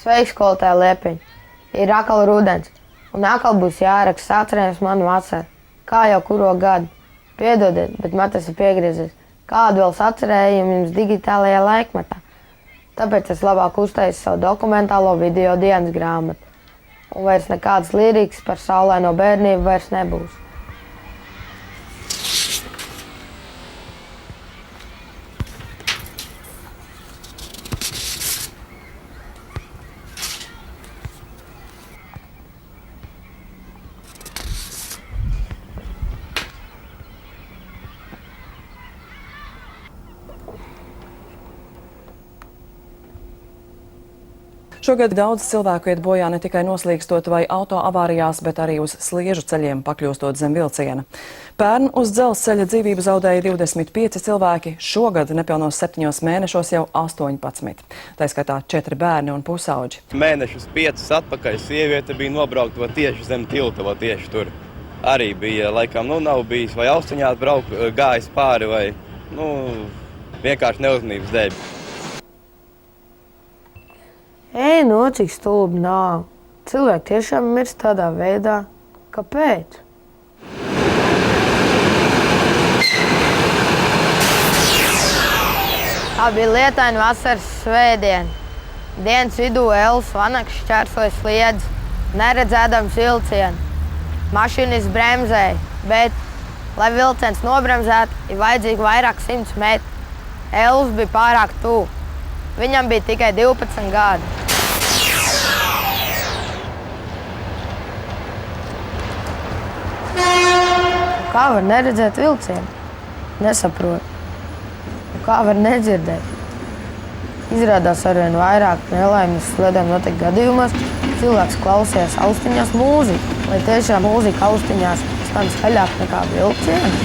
Sveiks, skolotāja Liepiņa! Ir atkal rudens, un atkal būs jāraksta atcerējums manu vasaru. Kā jau kuro gadu. Piedodiet, bet man tas ir piegriezies. Kādu vēl atcerējumu jums digitālajā laikmetā? Tāpēc es labāk uztaisu savu dokumentālo video dienas grāmatu. Un vairs nekādas lirikas par saulaino bērnību vairs nebūs. Šogad daudz cilvēku iet bojā ne tikai noslīkstot vai auto avārijās, bet arī uz sliežu ceļiem pakļūstot zem vilciena. Pērn uz dzelzceļa dzīvību zaudēja 25 cilvēki, šogad nepilnos 7 mēnešos jau 18. Tā skaitā 4 bērni un pusauģi. Mēnešus 5 atpakaļ sieviete bija nobraukta tieši zem tilta, tieši tur. Arī bija, laikam, nav bijis vai austiņās gājis pāri vai, vienkārši neuzmanības dēļ. Ej, cik stulbi nav. Cilvēki tiešām mirst tādā veidā. Kāpēc? Tā bija lietaina vasaras svētdiena. Dienas vidū Elvis Vanaks šķērsoja sliedzi, neredzēdams vilcienu. Mašīnas bremzēja, bet, lai vilciens nobremzētu, ir vajadzīgi vairāk 100 metru. Elvis bija pārāk tuvu. Viņam bija tikai 12 gadi. Kā var neredzēt vilcienu? Nesaprotu. Kā var nedzirdēt? Izrādās arvien vairāk nelaimes sliedēm notiek gadījumos, cilvēks klausījās austiņās mūziku. Vai tiešām mūzika austiņās skan skaļāk nekā vilciens?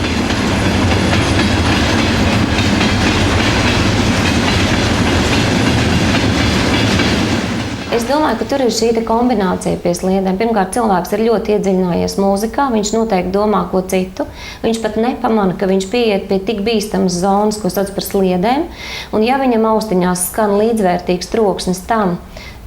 Es domāju, ka tur ir šī kombinācija pie sliedēm. Pirmkārt, cilvēks ir ļoti iedziļinājies mūzikā, viņš noteikti domā ko citu. Viņš pat nepamana, ka viņš pieiet pie tik bīstamas zonas, ko sauc par sliedēm. Un ja viņam austiņās skan līdzvērtīgs troksnis tam,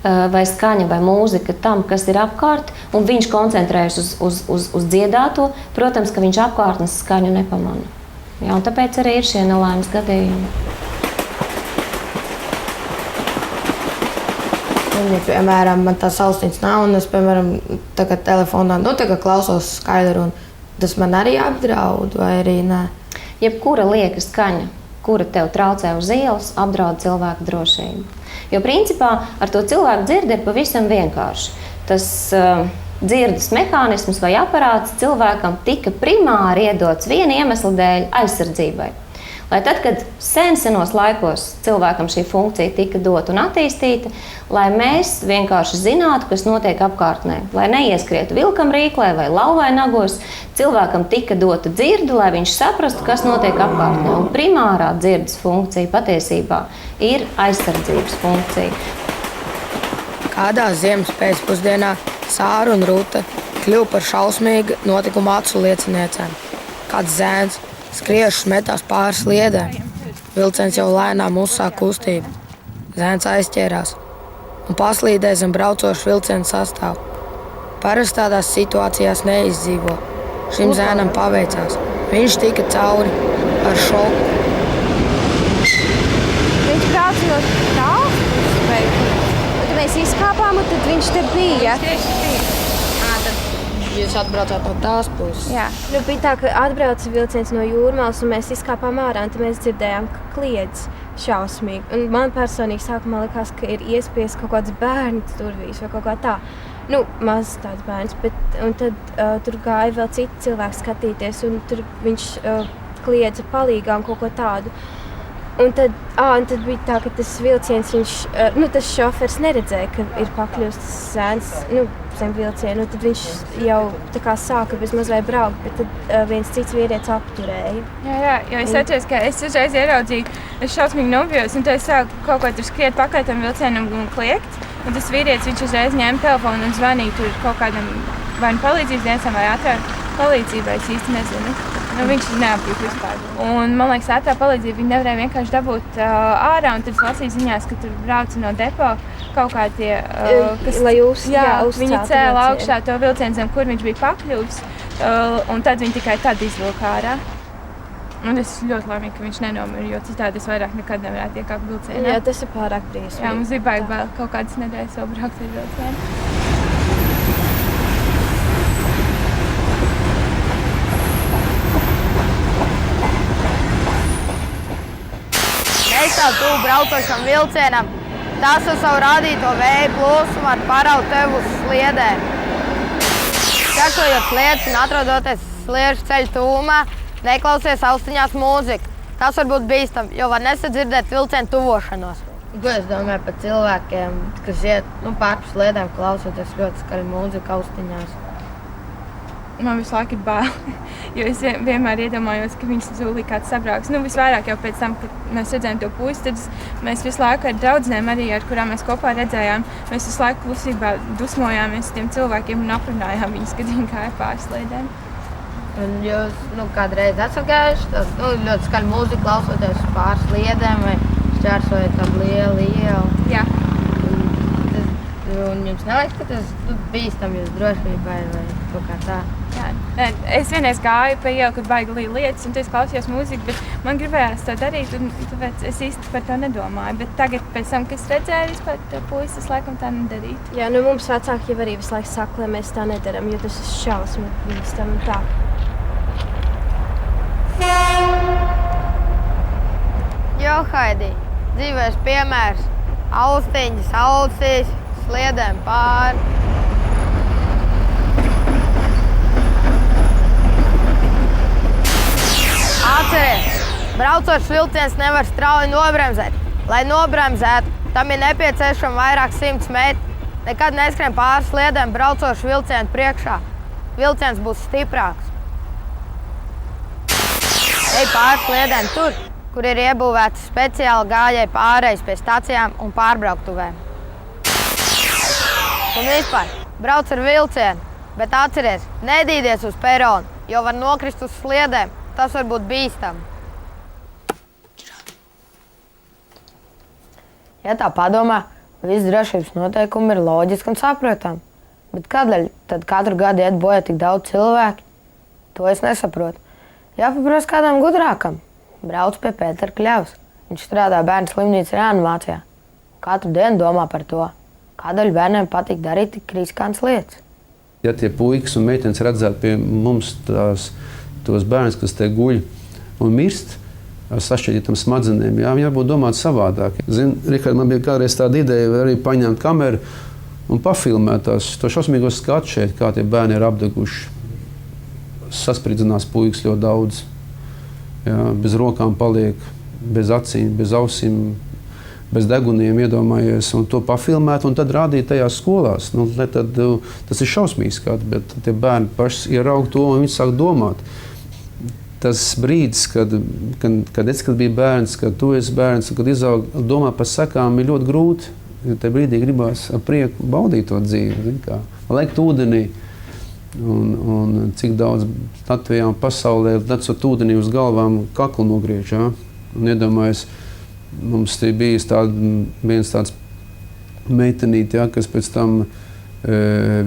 vai skaņa vai mūzika tam, kas ir apkārt, un viņš koncentrējas uz dziedāto, protams, ka viņš apkārtnes skaņu nepamana. Jā, un tāpēc arī ir šie nelaimes gadījumi. Ja, piemēram, man tās austiņas nav, un es, piemēram, tagad telefonā klausos skaidru, un tas man arī apdraud, vai arī nē? Jebkura lieka skaņa, kura tev traucē uz ielas, apdraud cilvēku drošību. Jo, principā, ar to cilvēku dzirdi ir pavisam vienkārši. Tas dzirdes mehānisms vai aparāts cilvēkam tika primāri iedots viena iemesla dēļ aizsardzībai. Lai tad, kad senos laikos cilvēkam šī funkcija tika dota un attīstīta, lai mēs vienkārši zinātu, kas notiek apkārtnē. Lai neieskrietu vilkam rīklē vai lauvai nagos, cilvēkam tika dota dzirde, lai viņš saprastu, kas notiek apkārtnē. Un primārā dzirdes funkcija patiesībā ir aizsardzības funkcija. Kādā ziemas pēcpusdienā Sāra un Ruta kļuva par šausmīgu notikumu acu lieciniecēm. Kāds zēns skriešus metās pāri sliedēm. Vilciens jau lēnām uzsāk kustību. Zēns aizķērās un paslīdēja zem braucošu vilcienu sastāvu. Parasti tādās situācijās neizdzīvo. Šim zēnam paveicās. Viņš tika cauri ar šoku. Viņš brauca no tās puses, vai tad mēs izkāpām, un tad viņš te bija. Jūs atbraucāt no tās puses? Jā. Bija tā, ka atbrauca vilciens no Jūrmālas, un mēs izkāpām ārā, un tad mēs dzirdējām, ka kliedz šausmīgi. Un man personīgi sākumā likās, ka ir iespies kaut kāds bērns durvīs vai kaut kā tā. Mazs tāds bērns, bet un tad tur gāja vēl citi cilvēki skatīties, un tur viņš kliedza palīgā un kaut ko tādu. Un tad bija tā, ka tas vilciens, tas šofers neredzēja, ka ir pakļūstas zēns, zem vilcienu. Tad viņš jau tā kā sāka bezmaz vai braukt, bet tad viens cits vīrietis apturēja. Jā, jo es atceros, ka es uzreiz ieraudzīju, es šausmīgi nobijos, un tad es sāku kaut ko tur skriet pakaļ tam vilcienam un kliegt. Un tas vīrietis, viņš uzreiz ņēma telefonu un zvanīja tur kaut kādam vai palīdzības dienestam vai ātrāk palīdzībai, es īsti nezinu. Nu, viņš neapjūta vispār. Un, man liekas, ar tā palīdzību viņi nevarēja vienkārši dabūt ārā. Un tad es lasīju ziņās, ka tur brauca no depo kaut kā tie, lai viņi cēla augšā to vilcienu, zem kur viņš bija pakļuvis. Un tad viņi tikai tad izvilka ārā. Un es ļoti laimīgi, ka viņš nenomira, jo citādi es vairāk nekad nevarētu iekāpt vilcienā. Jā, tas ir pārāk briesmīgi. Jā, mums bija baigi vēl kaut kādas nedēļas vēl braukt ar vilcienu. Mēs tā tuvu braucošam vilcienam, tas ar savu rādīto vēju plūsmu var paraut tev uz sliedēm. Sekojot sliedes un atrodoties sliežu ceļu tūmā, neklausies austiņās mūziku. Tas var būt bīstami, jo var nesadzirdēt vilcienu tuvošanos. Ko es domāju par cilvēkiem, kas iet pārp sliedēm, klausoties ļoti skaļu mūziku austiņās? Man visu laiku ir bail, jo es vienmēr iedomājos, ka viņas zūlī kāds sabrauks. Visvairāk jau pēc tam, kad mēs redzējām to puisi, tad mēs visu laiku ar draudzenēm arī, ar kurām mēs kopā redzējām, mēs visu laiku klusībā dusmojāmies tiem cilvēkiem un aprunājām viņus, kad viņi kāja pār sliedēm. Un jūs kādreiz esat gājuši ļoti skaļu mūziku klausoties pār sliedēm vai šķērsojot tādu lielu ielu? Jā. Un jums neliekas, ka tas bīstam jūs drošībai vai kaut kā tā? Jā. Es vienreiz gāju pa ielu, kad baigi līja lietas, un es klausījos mūziku, bet man gribējās to darīt, un tāpēc es īsti par to nedomāju. Bet tagad, pēc tam, kad es redzēju vispār to puisi, es laikam tā nedarītu. Jā, mums vecāki jau arī visu laiku saka, lai mēs tā nedaram, jo tas ir šausmīgi bīstam un tā. Jo, Haidī, dzīvēs piemērs. Austiņas, ausīs, sliedēm pāri. Atceries, braucošs vilciens nevar strauji nobremzēt. Lai nobremzētu, tam ir nepieciešama vairāk 100 metri. Nekad neskrien pāri sliedēm braucošu vilcienu priekšā. Vilciens būs stiprāks. Ej pāri sliedēm tur, kur ir iebūvēts speciāli gājēji pārejas pie stacijām un pārbrauktuvēm. Un vispār, brauc ar vilcienu, bet atceries, nedīdies uz peronu, jo var nokrist uz sliedēm. Tas var būt bīstami. Ja tā padomā, visi drošības noteikumi ir loģiski un saprotami. Bet kādēļ tad katru gadu iet bojā tik daudz cilvēku? To es nesaprotu. Jāpaprasa kādam gudrākam. Brauc pie Pētera Kļavas. Viņš strādā bērnu slimnīcas reanimācijā. Katru dienu domā par to, kādēļ bērniem patīk darīt tik riskantas lietas. Ja tie puikas un meitenes redzētu pie mums tos bērnus, kas te guļ un mirst ar sašķeltītām smadzenēm, viņi varbūt domātu savādāk. Zini, Rihard, man bija kādreiz tāda ideja arī paņemt kameru un pafilmēt to šausmīgo skatu šeit, kā tie bērni ir apdeguši. Saspridzināts puikas ļoti daudz. Jā, bez rokām paliek, bez acīm, bez ausīm, bez deguniem iedomājies un to pafilmēt un tad rādīt tajās skolās. Tas ir šausmīgs skats, bet tie bērni paši ieraug to un viņi sāk domāt. Tas brīdis, kad bija bērns, kad tu esi bērns, kad izaug domā par sekām, ir ļoti grūti. Tajā brīdī gribās ar prieku baudīt to dzīvi, lekt ūdenī. Un cik daudz Latvijā un pasaulē lecot ūdenī uz galvām kaklu nogriež. Ja? Un iedomājies, mums te bijis viens tāds meitenīte, ja, kas pēc tam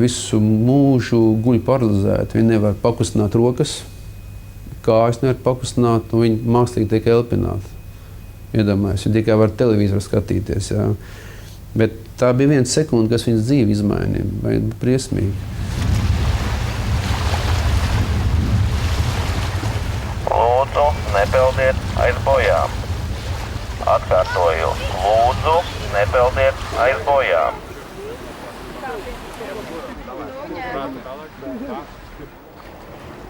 visu mūžu guļ paralizēta. Viņa nevar pakustināt rokas, kājas nevar pakustināt, un viņa mākslīgi tiek elpināta. Iedomājies, viņa tikai var televizoru skatīties. Ja? Bet tā bija viena sekunde, kas viņas dzīvi izmainīja. Vai briesmīgi. Lūdzu, nepeldiet aiz bojām. Atkārtoju, lūdzu, nepeldiet aiz bojām.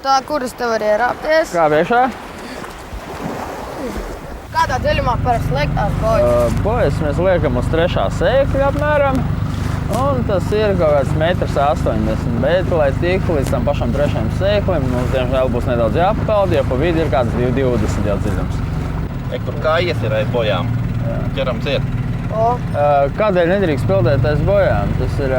Tā, kuras te var ierāpties? Kā viešā? Kādā dziļumā parasti liektās bojas? Bojas mēs liekam uz 3. sēkļa apmēram. Un tas ir kaut kāds 1,80 m. Bet, lai tiktu līdz tam pašam 3. sēklim, mums diemžēl būs nedaudz jāpapeld, jo pa vidu ir kāds 2,20 jau dziļums. Kur kājas ir aiz bojām? Ķeram ciet. Kādēļ nedrīkst peldēt aiz bojām? Tas ir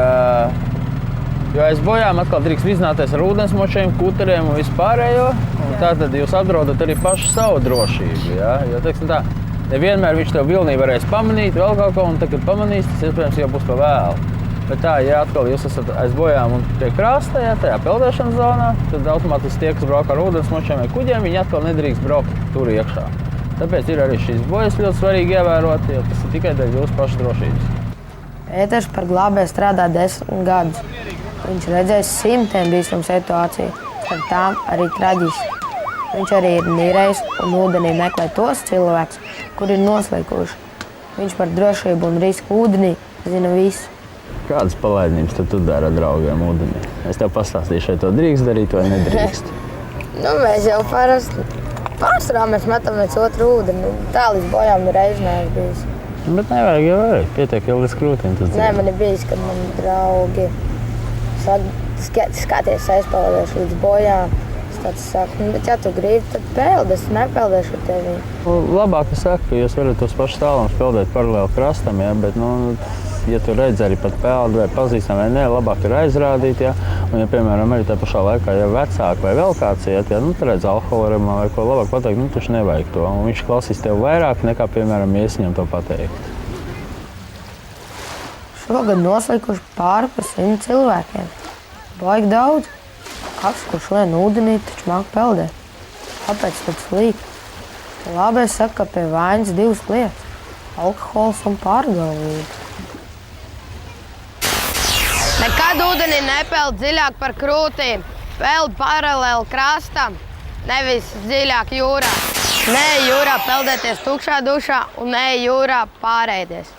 Jo aiz bojām atkal drīkst vizināties ar ūdensmočiem, kuteriem un vispārējo. Un tātad jūs apdraudat arī pašu savu drošību. Ja? Jo, teiksim tā, nevienmēr viņš tev vilnī varēs pamanīt vēl kaut ko, un tad, kad pamanīs, tas iespējams jau būs pa vēlu. Bet tā, ja atkal jūs esat aiz bojām un pie krasta, ja, tajā peldēšanas zonā, tad automātiski tie, kas brauc ar ūdensmočiem vai kuģiem, viņi atkal nedrīkst braukt tur iekšā. Tāpēc ir arī šīs bojas ļoti svarīgi ievērot, jo tas ir tikai dēļ jūsu pašu drošības. Pēters par glābēju strādā 10 gadus. Viņš redzējis simtiem bīstamu situāciju, ar tām arī traģiski. Viņš arī ir nīrējis un ūdenī meklē tos cilvēkus, kuri ir noslīkuši. Viņš par drošību un risku ūdenī zina visu. Kādas palaidnības tad tu dari ar draugiem ūdenī? Es tev pastāstīšu, vai to drīkst darīt vai nedrīkst. Mēs jau pārsvarā mēs metam viens otru ūdeni. Tā līdz bojām reiz neesmu bijis. Bet nevajag jau vajag. Pietiek jau līdz krūtīm. Nē, man ir bijis, kad mani draugi skaties aizpeldēšu līdz bojām. Es tāds saku, bet ja tu gribi, tad peldi, es nepeldēšu ar tevi. Labāk es saku, ka jūs varat tos pašus tālumus peldēt paralēli krastam, ja, bet, ja tu redzi arī pat peldi vai pazīstam vai nē, labāk ir aizrādīt, ja. Un, ja, piemēram, arī tā pašā laikā, ja vecāki vai vēl kāds iet, ja, tu redzi alkoholimā vai ko labāk pateikt, taču nevajag to. Un viņš klausīs tev vairāk nekā, piemēram, ja es viņam to pateiktu. Šogad noslīkuši pāri pa 100 cilvēkiem. Baigi daudz. Kāds, kurš lien ūdenī, taču māk peldēt. Kāpēc tad slīk? Glābējs saka, ka pie vainas 2 lietas – alkohols un pārgalvība. Nekad ūdenī nepeld dziļāk par krūtīm. Peld paralēli krastam, nevis dziļāk jūrā. Nē jūrā peldēties tukšā dušā un nē jūrā pārēties.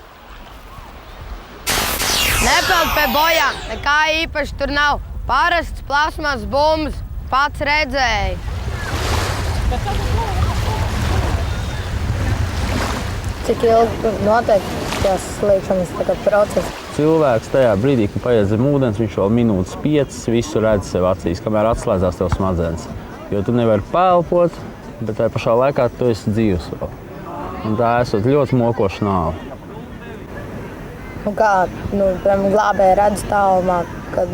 Nepeld pie bojām, nekā īpaši tur nav. Parasts plasmas bumbas, pats redzēja. Cik ilgi tur notiek tās slīkšanas procesi? Cilvēks tajā brīdī, kad paiet zem ūdens, viņš vēl minūtes 5 visu redz sev acīs, kamēr atslēdzās tev smadzenes. Jo tu nevari pelpot, bet tajā pašā laikā tu esi dzīvs vēl. Un tā esot ļoti mokoša nāve. Kā glābēji redz tālumā, kad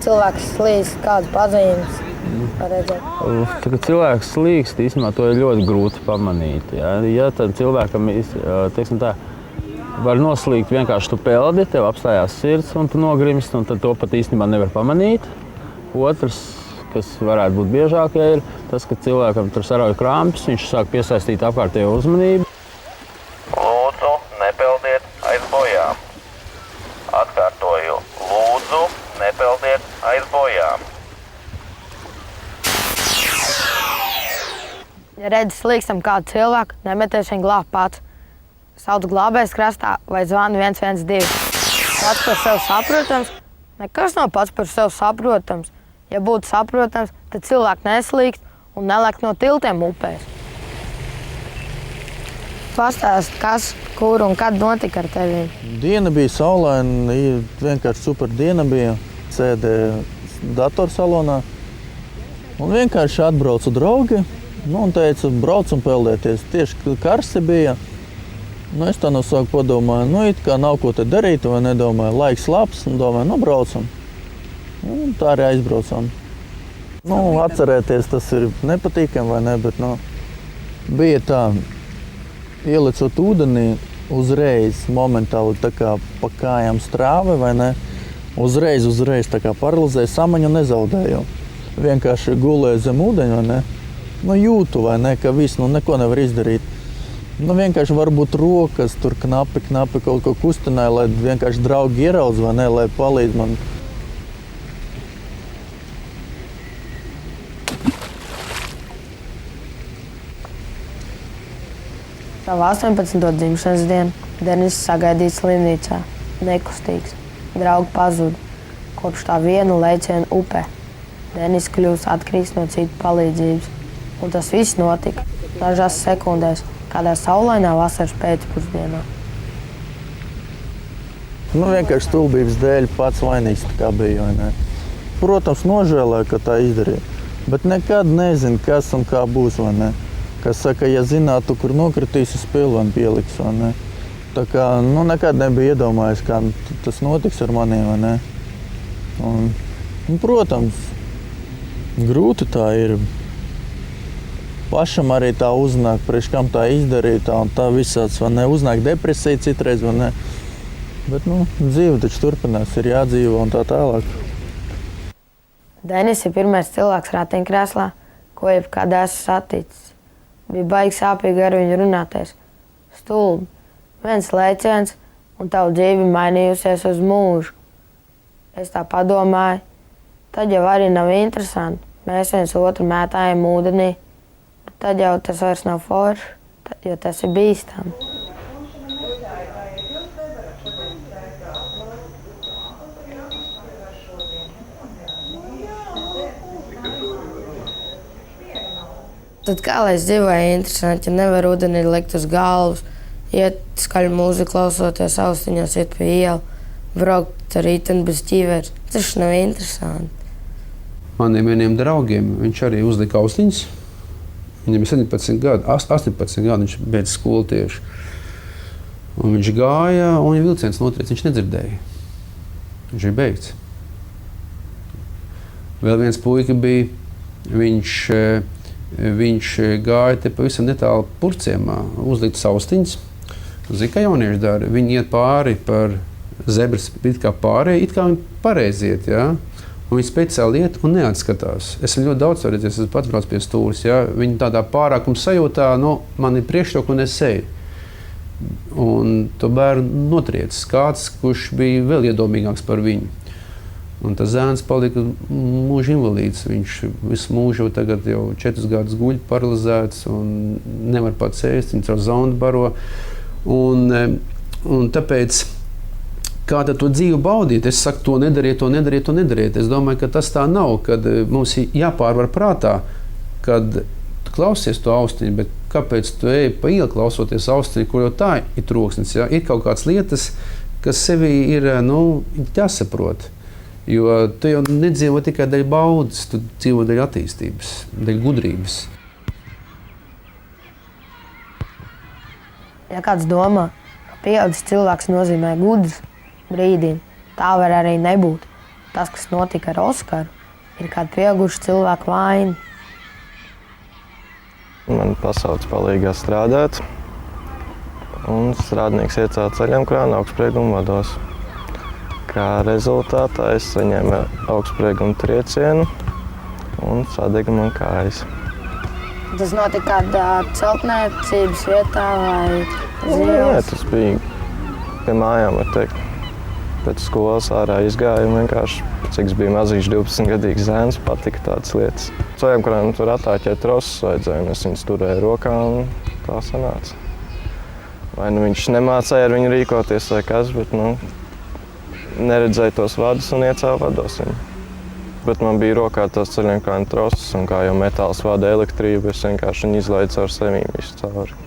cilvēks slīkst, kādas pazīmes var redzēt? Kad cilvēks slīkst, īstenībā to ir ļoti grūti pamanīt. Ja tad cilvēkam, teiksim tā, var noslīgt vienkārši tu peldi, tev apstājās sirds un tu nogrimst, un tad to pat īstenībā nevar pamanīt. Otrs, kas varētu būt biežāk, ir tas, ka cilvēkam tur sarauj krampis, viņš sāk piesaistīt apkārtējo uzmanību. Lūdzu, nepeldiet aiz bojām. Atkārtoju, lūdzu, nepeldiet aiz bojām. Ja redzi slīkstam kādu cilvēku, nemeties viņu glābt pats. Sauc glābējs krastā vai zvani 112. Pats par sevi saprotams? Nekas nav pats par sevi saprotams. Ja būtu saprotams, tad cilvēki neslīkst un nelēk no tiltiem upēs. Pastāst, kas, kur un kad notika ar tevi? Diena bija saulaina, vienkārši super diena bija. Sēdēju datorsalonā un vienkārši atbraucu draugi. Un teica, brauc un peldēties. Tieši karsti bija. Es tā no sāku padomāju, it kā nav ko te darīt, vai nedomāju, laiks labs, un domāju, braucam. Un tā arī aizbraucam. Atcerēties, tas ir nepatīkami vai ne, bet bija tā, ielicot ūdenī, uzreiz momentāli tā kā pa kājām strāve, vai ne, uzreiz tā kā paralizēju, samaņu nezaudēju. Vienkārši gulēju zem ūdeņa, vai ne, jūtu, vai ne, ka viss, neko nevar izdarīt. Vienkārši varbūt rokas tur knapi kaut ko kustināja, lai vienkārši draugi ieraudz, vai ne, lai palīdz man. Savu 18. dzimšanas dienu Denis sagaidīja slimnīcā, nekustīgs. Draugi pazuda. Kopš tā viena lēciena upē. Denis kļūst atkarīgs no citu palīdzības. Un tas viss notika dažās sekundēs, kādā saulainā vasaras pēcpusdienā. Vienkārši stulbības dēļ pats vainīgs tā kā bija, vai ne? Protams, nožēlēju, ka tā izdarīja, bet nekad nezinu, kas un kā būs, vai ne? Kas saka, ja zinātu, kur nokritīs, uz pilvenu pieliks, vai ne? Tā kā, nekad nebija iedomājies, kā tas notiks ar maniem, vai ne? Un, protams, grūti tā ir. Pašam arī tā uznāk, priekš kam tā izdarīt, un tā visāds, vai ne, uznāk depresija citreiz, vai ne. Bet, dzīve taču turpinās, ir jādzīvo un tā tālāk. Denis ir pirmais cilvēks ratiņkrēslā, ko jebkad esmu saticis. Bija baigi sāpīgi ar viņu runāties. Stulbi. Viens lēciens, un tavu dzīvi mainījusies uz mūžu. Es tā padomāju, tad jau arī nav interesanti. Mēs viens otru mētājam ūdenī. Tad jau tas vairs nav forši, jo tas ir bīstami. Tad kā lai es dzīvoju interesanti, ja nevar ūdeni likt uz galvas, iet skaļu mūziku klausoties austiņos, iet pa ielu, braukt ar riteni bez ķiveres. Tas nav interesanti. Maniem vieniem draugiem viņš arī uzlika austiņas. Viņam ir 17 gadi, 18 gadi, viņš beidz skolu tieši. Un viņš gāja, un viņa vilciens notriec, viņš nedzirdēja. Viņš ir beigts. Vēl viens puika bija, viņš gāja te pavisam netālu Purciemā, uzliktas austiņas. Zini, kā jaunieši dara? Viņi iet pāri par zebras, it kā pārēji, it kā viņi pareizi iet, jā? Un viņi speciāli iet un neatskatās. Es ļoti daudz redzēju, es pats braucu pie stūres. Ja? Viņi tādā pārākuma sajūtā, man ir priekšroka un es eju. Un to bērnu notriecis kāds, kurš bija vēl iedomīgāks par viņu. Un tas zēns palika mūža invalīds. Viņš visu mūžu tagad jau 4 gadus guļ, paralizēts un nevar pats ēst, viņš caur zondu baro. Un tāpēc kā tad to dzīvi baudīt? Es saku, to nedariet, to nedariet, to nedariet. Es domāju, ka tas tā nav, kad mums ir jāpārvar prātā, kad tu klausies to austiņu, bet kāpēc tu ej pa ielu klausoties austiņu, kur jau tā ir troksnis, ja? Ir kaut kādas lietas, kas sevī ir, jāsaprot. Jo tu jau nedzīvo tikai dēļ baudas, tu dzīvo dēļ attīstības, dēļ gudrības. Ja kāds domā, ka pieaudzis cilvēks nozīmē gudrs, brīdī. Tā var arī nebūt. Tas, kas notika ar Oskaru, ir kāda pieauguša cilvēka vaina. Man pasauc palīgā strādāt, un strādnieks iecēla ceļam krāna augstsprieguma vados. Kā rezultātā es saņēmu augstsprieguma triecienu un sadega man kājas. Tas notika kādā celtniecības vietā vai Nē, tas bija pie mājām, var teikt. Pēc skolas ārā izgāju un vienkārši, cik es biju mazīgs 12-gadīgs zēns, patika tādas lietas. Ceļam, kurām tur attāķēt trosus vajadzēja, un es viņus turēju rokā un tā sanāca. Vai viņš nemācēja ar viņu rīkoties vai kas, bet neredzēja tos vadus un iecēla vados viņu. Bet man bija rokā tos ceļiem trosus, un kā jau metāls vada elektrību, es vienkārši viņu izlaidu caur sevīm visu cauri.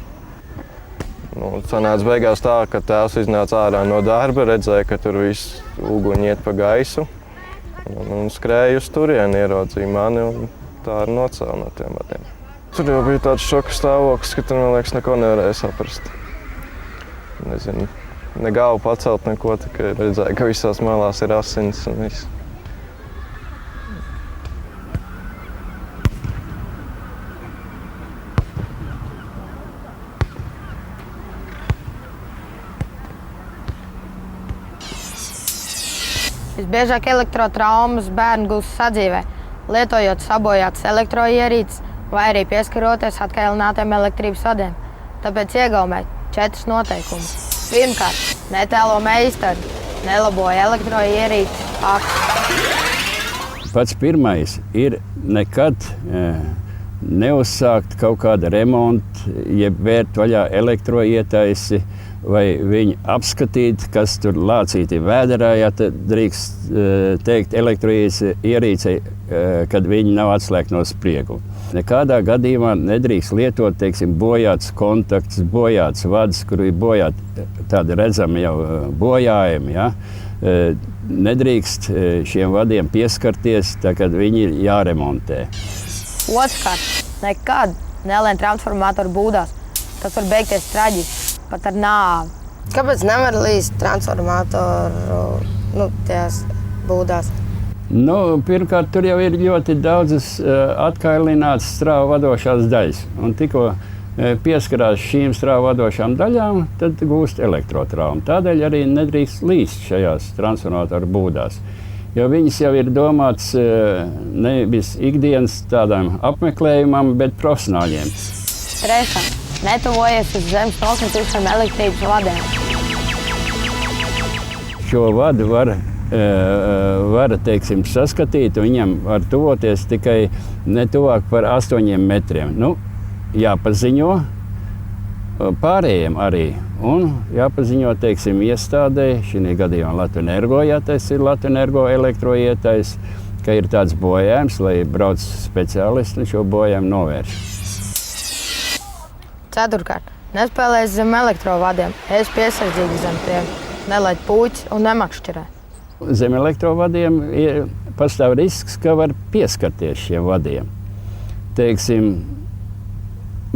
Sanāca beigās tā, ka tēvs iznāca ārā no darba, redzēja, ka tur viss uguņi iet pa gaisu. Un skrēja uz turieni, ieraudzīja mani un tā arī nocēla no tiem vadiem. Tur jau bija tāds šoka stāvoklis, ka tur, man liekas, neko nevarēja saprast. Nezinu, ne galvu pacelt, neko, tikai redzēja, ka visās malās ir asins un viss. Visbiežāk elektrotraumas bērnu gūst sadzīvē, lietojot sabojātas elektroierīces vai arī pieskaroties atkailinātiem elektrības vadiem. Tāpēc iegaumē 4 noteikumus. Pirmkārt, netēlo meistaru, nelaboja elektroierīces aktus. Pats pirmais ir nekad neuzsākt kaut kādu remontu, jeb vērt vaļā elektroietaisi, vai viņu apskatīt, kas tur lācīti vēderā, ja drīkst teikt elektroierīcei, kad viņi nav atslēgti no sprieguma. Nekādā gadījumā nedrīkst lietot, teiksim, bojāts kontakts, bojāts vads, kur ir bojāti tādi redzami jau bojājumi, ja? Nedrīkst šiem vadiem pieskarties, tā, kad viņi ir jāremontē. Otrkārt, nekad nelien transformatoru būdās. Tas var beigties traģiski. Pat ar nāvi. Kāpēc nevar līst transformatoru tajās būdās? Nu, pirmkārt, tur jau ir ļoti daudzas atkailinātas strāvu vadošās daļas. Un tikko pieskarās šīm strāvu vadošām daļām, tad gūst elektrotraumu. Tādēļ arī nedrīkst līst šajās transformatoru būdās. Jo viņas jau ir domāts nevis ikdienas tādām apmeklējumam, bet profesionāļiem. Trešā. Netuvojies uz zemes nokritušiem elektrības vadiem. Šo vadu var teiksim, saskatīt, un viņam var tuvoties tikai netuvāk par 8 metriem. Nu, jāpaziņo pārējiem arī. Un jāpaziņo, teiksim, iestādē, šī gadījumā Latvenergo, ja tas ir Latvenergo elektroietais, ka ir tāds bojājums, lai brauc speciālisti un šo bojājumu novērš. Ceturkārt. Nespēlēs zem elektrovadiem. Es piesardzīgi zem tiem. Nelaid puķis un nemakšķerē. Zem elektrovadiem pastāv risks, ka var pieskarties šiem vadiem. Teiksim,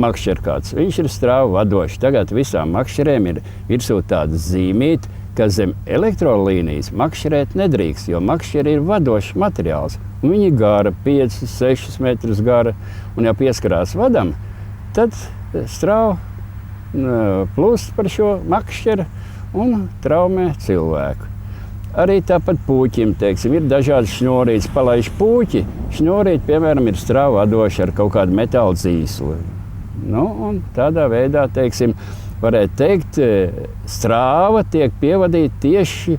makšķer kāds. Viņš ir strāvu vadošs. Tagad visām makšķerēm ir virsū tāda zīmīte, ka zem elektrolīnijas makšķerēt nedrīkst, jo makšķeri ir vadošs materiāls. Un viņi ir gara, 5-6 metrus gara. Un ja pieskarās vadam, tad strāvu plūst par šo makšķeru un traumē cilvēku. Arī tāpat puķim, teiksim, ir dažādas šņurītes. Palaiž puķi, šņurīte, piemēram, ir strāvu vadoša ar kaut kādu metāla zīslu. Nu, un tādā veidā, teiksim, varētu teikt, strāva tiek pievadīta tieši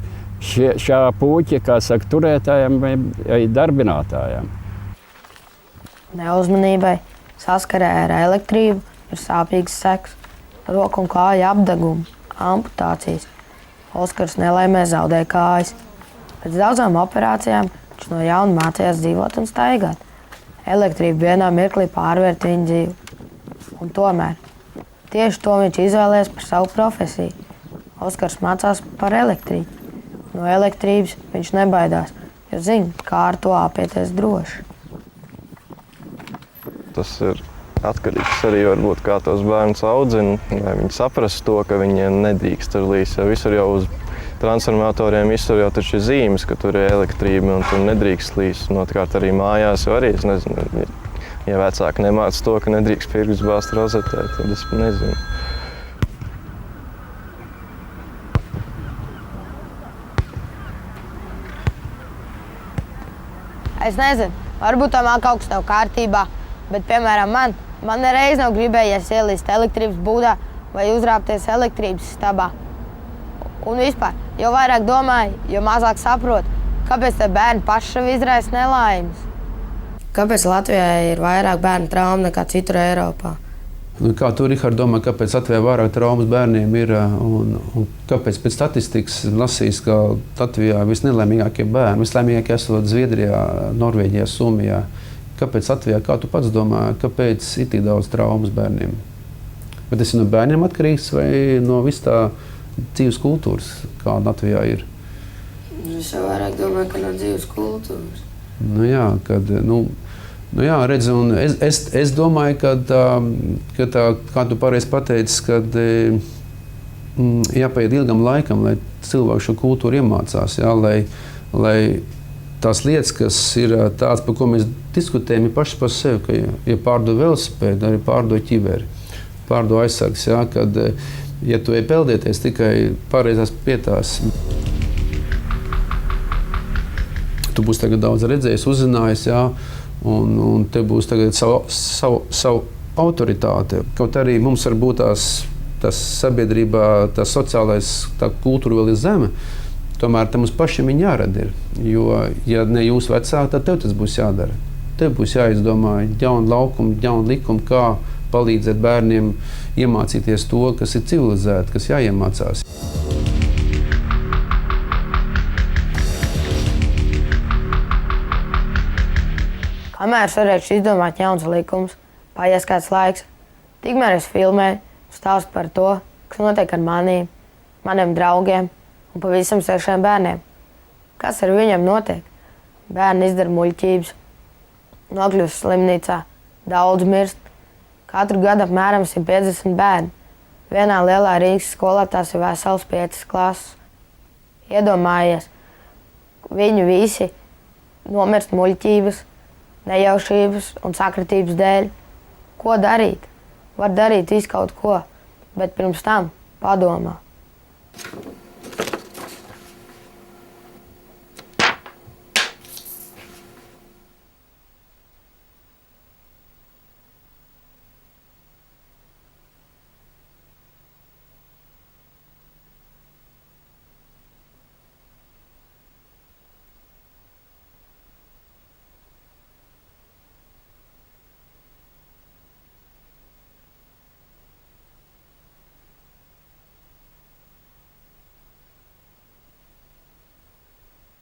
šā puķa, kā saka, turētājiem vai darbinātājiem. Neuzmanībai saskarē ar elektrību ir sāpīgs seks, roku un kāju apdegumi, amputācijas. Oskars nelaimē zaudēja kājas. Pēc daudzām operācijām viņš no jauna mācījās dzīvot un staigāt. Elektrība vienā mirklī pārvērt viņa dzīvi. Un tomēr tieši to viņš izvēlējās par savu profesiju. Oskars mācās par elektrību. No elektrības viņš nebaidās, jo zina, kā ar to apieties droši. Tas ir atkarīgs arī varbūt kā tos bērnus audzina, lai viņi saprast to, ka viņiem nedrīkst tur līst. Jo visur jau uz transformatoriem visur jau taču ir zīmes, ka tur ir elektrība un tur nedrīkst līst. Un otrkārt arī mājās jau arī, es nezinu, ja vecāki nemāca to, ka nedrīkst pirksts bāzt rozetē, tad es nezinu. Es nezinu, varbūt tomēr kaut kas nav kārtībā, bet, piemēram, man nereiz nav gribējies ielīst elektrības būdā vai uzrāpties elektrības stabā. Un vispār, jo vairāk domāju, jo mazāk saprotu, kāpēc te bērni paši sev izraisa nelaimes. Kāpēc Latvijā ir vairāk bērnu traumu nekā citur Eiropā? Kā tu, Rihard, domā, kāpēc Latvijā vairāk traumas bērniem ir un kāpēc pēc statistikas lasīs, ka Latvijā visnelaimīgākie bērni, vislaimīgākie esot Zviedrijā, Norvēģijā, Somijā? Kāpēc Latvijā, kā tu pats domā, kāpēc ir tik daudz traumas bērniem? Vai tas ir no bērniem atkarīgs vai no vis tā dzīves kultūras, kāda Latvijā ir? Es jau vairāk domāju, ka no dzīves kultūras. Nu jā, redz, un es domāju, ka tā, kā tu pareizi pateici, kad jāpaiet ilgam laikam, lai cilvēku šo kultūru iemācās, jā, lai tās lietas, kas ir tāds, par ko mēs diskutējam, ir pašas par sevi, ka ja pārdod velosipēdu, arī pārdod ķiveri, pārdod aizsargs, jā, kad, ja tu ej peldēties tikai pareizās vietās, tu būsi tagad daudz redzējis, uzzinājis, jā, un te būs tagad savu autoritāte. Kaut arī mums varbūt tās sabiedrībā, tā sociālais, tā kultūra vēl ir zeme, tomēr tam mums pašiem viņi jārada ir. Jo, ja ne jūs vecāki, tad tev tas būs jādara. Tev būs jāizdomā jauni laukumi, jauni likumi, kā palīdzēt bērniem iemācīties to, kas ir civilizēti, kas jāiemācās. Kamēr es varēšu izdomāt jauns likums, paies kāds laiks, tikmēr es filmēju, stāstu par to, kas notiek ar maniem draugiem un pavisam svešiem bērniem. Kas ar viņiem notiek? Bērni izdara muļķības, nokļūst slimnīcā, daudz mirst. Katru gadu apmēram 150 bērni. Vienā lielā Rīgas skolā tās ir vesels 5 klases. Iedomājies, viņi visi nomirst muļķības, nejaušības un sakritības dēļ. Ko darīt? Var darīt visu kaut ko, bet pirms tam padomā.